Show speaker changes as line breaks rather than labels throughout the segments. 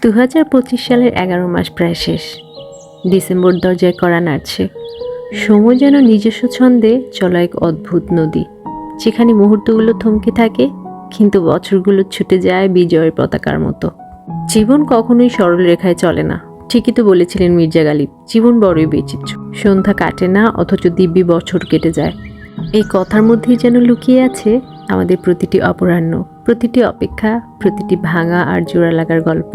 2025 সালের 11 মাস প্রায় শেষ। ডিসেম্বর দরজায় কড়া নাড়ছে। সময় যেন নিজস্ব ছন্দে চলা এক অদ্ভুত নদী, যেখানে মুহূর্তগুলো থমকে থাকে কিন্তু বছরগুলো ছুটে যায় বিজয়ের পতাকার মতো। জীবন কখনোই সরল রেখায় চলে না। ঠিকই তো বলেছিলেন মির্জা গালিব, জীবন বড়ই বিচিত্র। সন্ধ্যা কাটে না, অথচ দিব্যি বছর কেটে যায়। এই কথার মধ্যেই যেন লুকিয়ে আছে আমাদের প্রতিটি অপরাহ্ন, প্রতিটি অপেক্ষা, প্রতিটি ভাঙা আর জোড়া লাগার গল্প।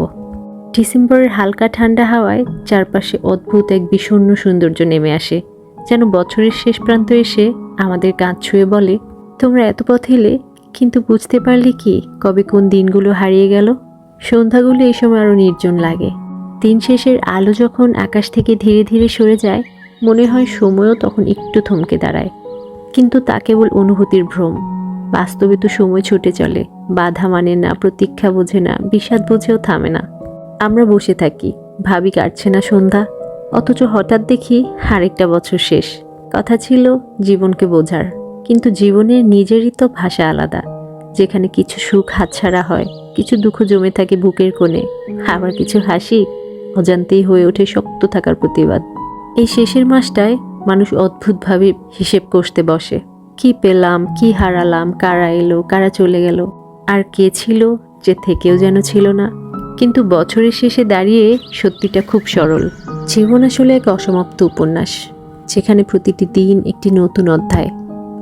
ডিসেম্বরের হালকা ঠান্ডা হাওয়ায় চারপাশে অদ্ভুত এক বিষণ্ণ সৌন্দর্য নেমে আসে, যেন বছরের শেষ প্রান্ত এসে আমাদের কাঁধ ছুঁয়ে বলে, তোমরা এত পথ এলে, কিন্তু বুঝতে পারলে কি কবে কোন দিনগুলো হারিয়ে গেল। সন্ধ্যাগুলো এই সময় আরও নির্জন লাগে। দিন শেষের আলো যখন আকাশ থেকে ধীরে ধীরে সরে যায়, মনে হয় সময়ও তখন একটু থমকে দাঁড়ায়। কিন্তু তা কেবল অনুভূতির ভ্রম। বাস্তবে তো সময় ছুটে চলে, বাধা মানে না, প্রতীক্ষা বোঝে না, বিষাদ বোঝেও থামে না। আমরা বসে থাকি, ভাবি কাটছে না সন্ধ্যা, অথচ হঠাৎ দেখি আরেকটা বছর শেষ। কথা ছিল জীবনকে বোঝার, কিন্তু জীবনের নিজেরই তো ভাষা আলাদা, যেখানে কিছু সুখ হাতছাড়া হয়, কিছু দুঃখ জমে থাকে বুকের কোণে, আবার কিছু হাসি অজান্তেই হয়ে ওঠে শক্ত থাকার প্রতিবাদ। এই শেষের মাসটায় মানুষ অদ্ভুতভাবে হিসেব কষতে বসে। কি পেলাম, কি হারালাম, কারা এলো, কারা চলে গেল, আর কে ছিল যে থেকেও যেন ছিল না। কিন্তু বছরের শেষে দাঁড়িয়ে সত্যিটা খুব সরল। জীবন আসলে এক অসমাপ্ত উপন্যাস, যেখানে প্রতিটি দিন একটি নতুন অধ্যায়,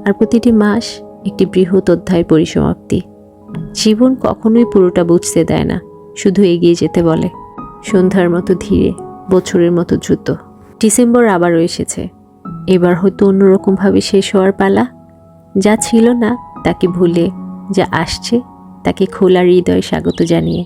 আর প্রতিটি মাস একটি বৃহৎ অধ্যায়ের পরিসমাপ্তি। জীবন কখনোই পুরোটা বুঝতে দেয় না, শুধু এগিয়ে যেতে বলে, সন্ধ্যার মতো ধীরে, বছরের মতো দ্রুত। ডিসেম্বর আবারও এসেছে। এবার হয়তো অন্যরকমভাবে শেষ হওয়ার পালা। যা ছিল না তাকে ভুলে, যা আসছে তাকে খোলা হৃদয়ে স্বাগত জানিয়ে।